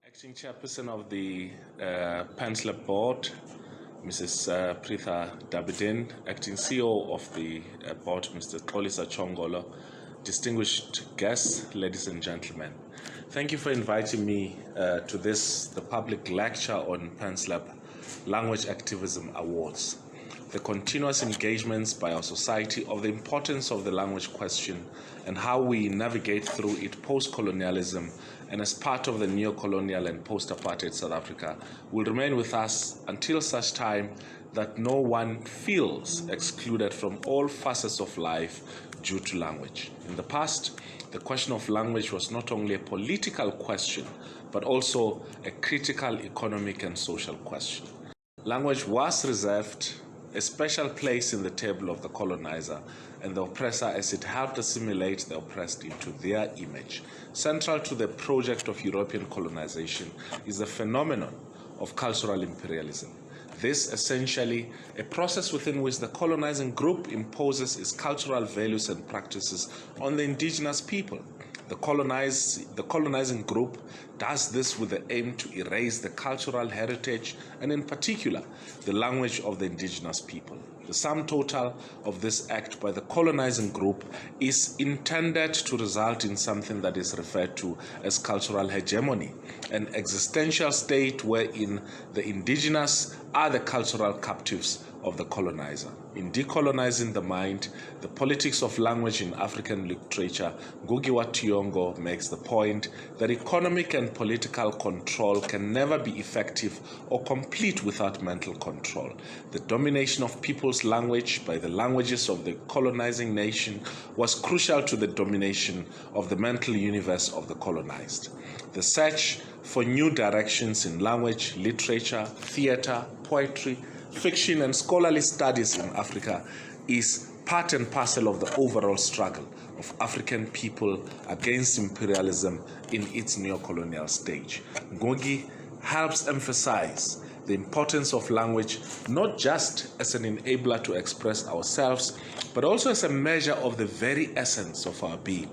Acting Chairperson of the PanSALB Board, Mrs. Pritha Dabidin, Acting CEO of the Board, Mr. Xolisa Chongolo, distinguished guests, ladies and gentlemen. Thank you for inviting me to the public lecture on PanSALB Language Activism Awards. The continuous engagements by our society of the importance of the language question and how we navigate through it post-colonialism and as part of the neo-colonial and post-apartheid South Africa will remain with us until such time that no one feels excluded from all facets of life due to language. In the past, the question of language was not only a political question, but also a critical economic and social question. Language was reserved a special place in the table of the colonizer and the oppressor as it helped assimilate the oppressed into their image. Central to the project of European colonization is the phenomenon of cultural imperialism. This essentially a process within which the colonizing group imposes its cultural values and practices on the indigenous people. The colonizing group does this with the aim to erase the cultural heritage and in particular the language of the indigenous people. The sum total of this act by the colonizing group is intended to result in something that is referred to as cultural hegemony, an existential state wherein the indigenous are the cultural captives of the colonizer. In decolonizing the mind, the politics of language in African literature, Ngugi wa Thiong'o makes the point that economic and political control can never be effective or complete without mental control. The domination of people's language by the languages of the colonizing nation was crucial to the domination of the mental universe of the colonized. The search for new directions in language, literature, theater, poetry, fiction and scholarly studies in Africa is part and parcel of the overall struggle of African people against imperialism in its neo-colonial stage. Ngugi helps emphasize the importance of language not just as an enabler to express ourselves, but also as a measure of the very essence of our being.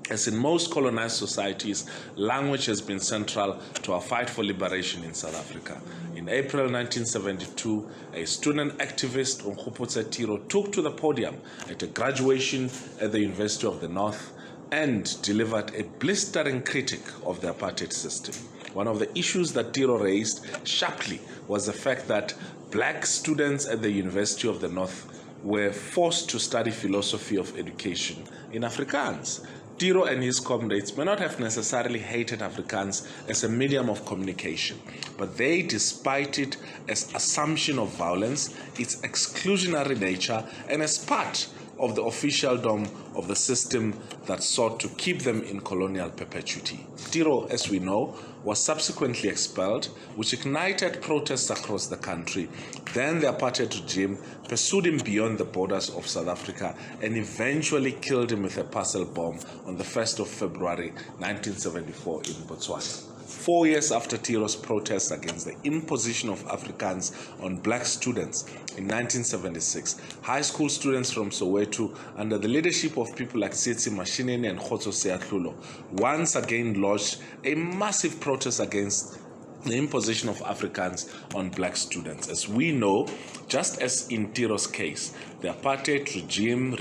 As in most colonized societies, language has been central to our fight for liberation in South Africa. In April 1972, a student activist, Nkgopotse Tiro, took to the podium at a graduation at the University of the North and delivered a blistering critique of the apartheid system. One of the issues that Tiro raised sharply was the fact that black students at the University of the North were forced to study philosophy of education in Afrikaans. Tiro and his comrades may not have necessarily hated Afrikaans as a medium of communication, but they, despite it as assumption of violence, its exclusionary nature, and as part of the officialdom of the system that sought to keep them in colonial perpetuity. Tiro, as we know, was subsequently expelled, which ignited protests across the country. Then the apartheid regime pursued him beyond the borders of South Africa and eventually killed him with a parcel bomb on the 1st of February 1974 in Botswana. 4 years after Tiro's protests against the imposition of Afrikaans on black students in 1976, high school students from Soweto, under the leadership of people like Tsitsi Mashinini and Khotso Seatlulo, once again lodged a massive protest against the imposition of Afrikaans on black students. As we know, just as in Tiro's case, the apartheid regime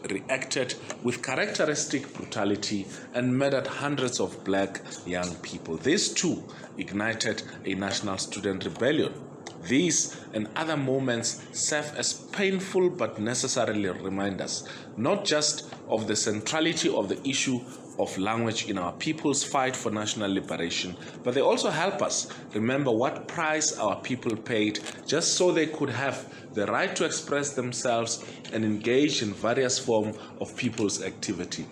reacted with characteristic brutality and murdered hundreds of black young people. This too ignited a national student rebellion. These and other moments serve as painful but necessarily reminders, not just of the centrality of the issue of language in our people's fight for national liberation, but they also help us remember what price our people paid just so they could have the right to express themselves and engage in various forms of people's activity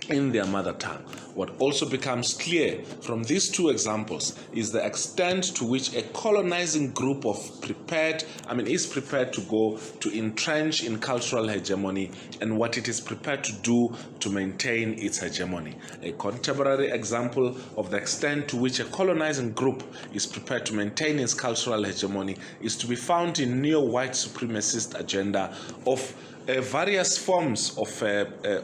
in their mother tongue. What also becomes clear from these two examples is the extent to which a colonizing group is prepared to go to entrench in cultural hegemony and what it is prepared to do to maintain its hegemony. A contemporary example of the extent to which a colonizing group is prepared to maintain its cultural hegemony is to be found in neo-white supremacist agenda of various forms of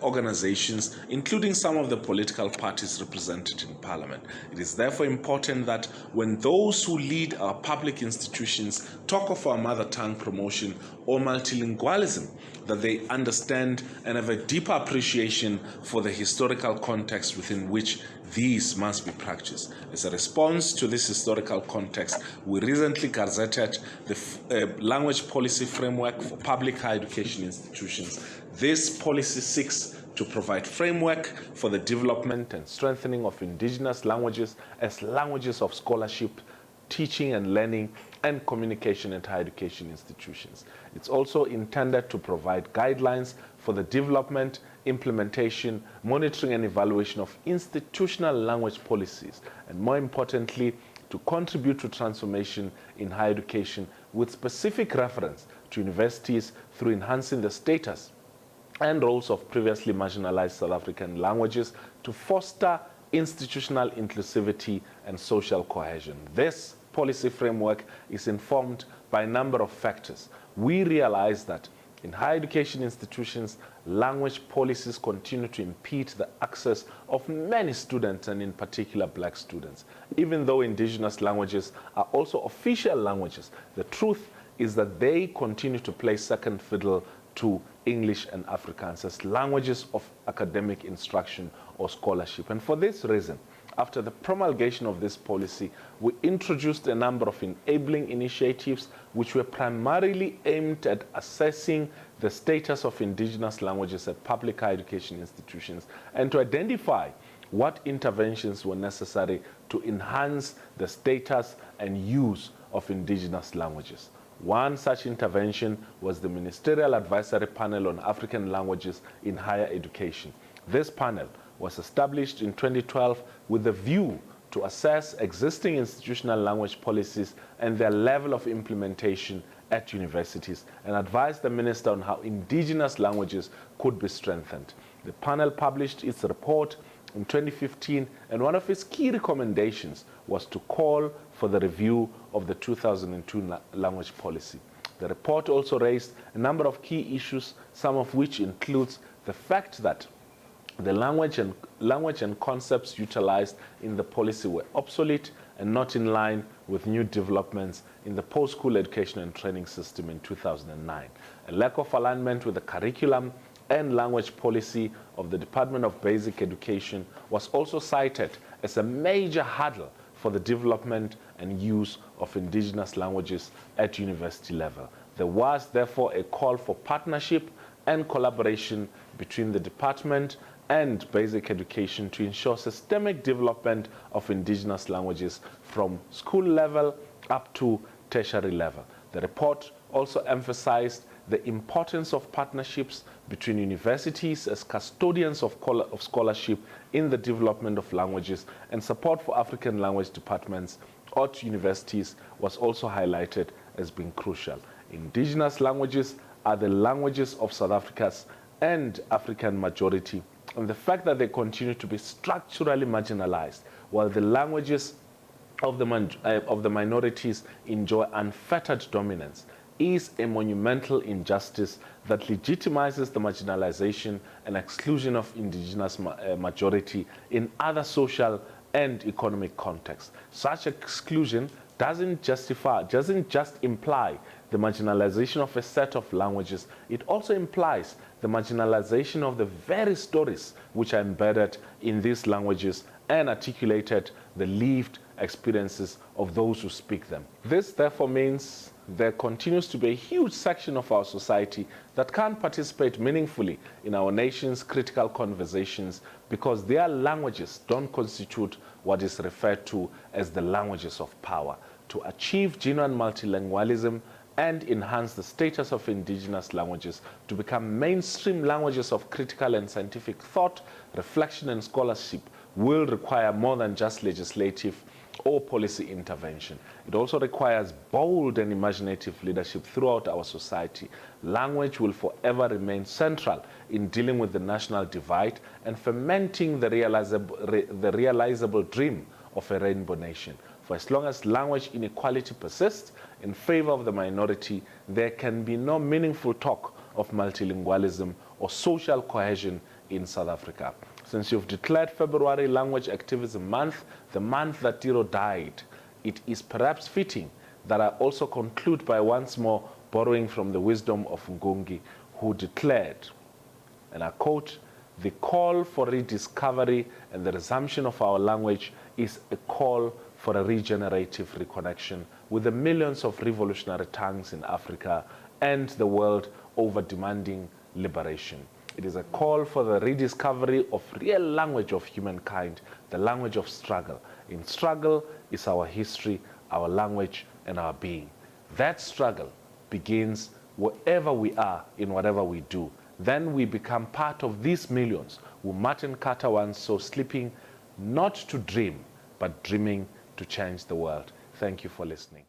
organizations, including some of the political parties represented in Parliament. It is therefore important that when those who lead our public institutions talk of our mother tongue promotion or multilingualism, that they understand and have a deeper appreciation for the historical context within which these must be practiced. As a response to this historical context, we recently gazetted the language policy framework for public higher education institutions. This policy seeks to provide framework for the development and strengthening of indigenous languages as languages of scholarship, teaching and learning, and communication at higher education institutions. It's also intended to provide guidelines for the development, implementation, monitoring, and evaluation of institutional language policies, and more importantly, to contribute to transformation in higher education with specific reference to universities through enhancing the status and roles of previously marginalized South African languages to foster institutional inclusivity and social cohesion. This policy framework is informed by a number of factors. We realize that in higher education institutions, language policies continue to impede the access of many students, and in particular Black students. Even though indigenous languages are also official languages, the truth is that they continue to play second fiddle to English and Afrikaans as languages of academic instruction or scholarship. And for this reason, after the promulgation of this policy, we introduced a number of enabling initiatives which were primarily aimed at assessing the status of indigenous languages at public higher education institutions and to identify what interventions were necessary to enhance the status and use of indigenous languages. One such intervention was the Ministerial Advisory Panel on African Languages in Higher Education. This panel was established in 2012 with a view to assess existing institutional language policies and their level of implementation at universities and advise the minister on how indigenous languages could be strengthened. The panel published its report in 2015, and one of its key recommendations was to call for the review of the 2002 language policy. The report also raised a number of key issues, some of which includes the fact that the language and concepts utilized in the policy were obsolete and not in line with new developments in the post-school education and training system in 2009. A lack of alignment with the curriculum and language policy of the Department of Basic Education was also cited as a major hurdle for the development and use of indigenous languages at university level. There was therefore a call for partnership and collaboration between the department and basic education to ensure systemic development of indigenous languages from school level up to tertiary level. The report also emphasized the importance of partnerships between universities as custodians of scholarship in the development of languages, and support for African language departments at universities was also highlighted as being crucial. Indigenous languages are the languages of South Africa's and African majority, and the fact that they continue to be structurally marginalized while the languages of the minorities enjoy unfettered dominance is a monumental injustice that legitimizes the marginalization and exclusion of indigenous majority in other social and economic contexts. Such exclusion doesn't just imply the marginalization of a set of languages, it also implies the marginalization of the very stories which are embedded in these languages and articulated the lived experiences of those who speak them. This therefore means there continues to be a huge section of our society that can't participate meaningfully in our nation's critical conversations because their languages don't constitute what is referred to as the languages of power. To achieve genuine multilingualism and enhance the status of indigenous languages to become mainstream languages of critical and scientific thought, reflection, and scholarship will require more than just legislative or policy intervention. It also requires bold and imaginative leadership throughout our society. Language will forever remain central in dealing with the national divide and fermenting the realizable dream of a rainbow nation. For as long as language inequality persists in favor of the minority, there can be no meaningful talk of multilingualism or social cohesion in South Africa. Since you've declared February Language Activism Month, the month that Tiro died, it is perhaps fitting that I also conclude by once more borrowing from the wisdom of Ngungi, who declared, and I quote, "The call for rediscovery and the resumption of our language is a call for a regenerative reconnection with the millions of revolutionary tongues in Africa and the world over demanding liberation. It is a call for the rediscovery of real language of humankind, the language of struggle. In struggle is our history, our language, and our being. That struggle begins wherever we are, in whatever we do. Then we become part of these millions who Martin Carter once saw sleeping not to dream, but dreaming to change the world." Thank you for listening.